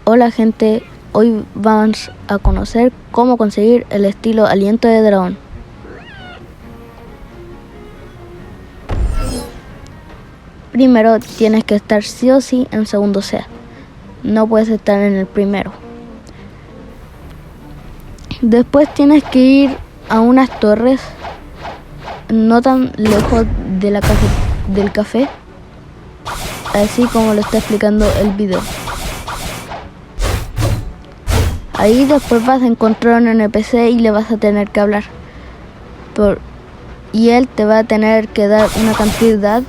Hola gente, hoy vamos a conocer cómo conseguir el estilo aliento de dragón. Primero tienes que estar sí o sí en segundo C, no puedes estar en el primero. Después tienes que ir a unas torres no tan lejos de del café, así como lo está explicando el video. Ahí después vas a encontrar un NPC y le vas a tener que hablar. Y él te va a tener que dar una cantidad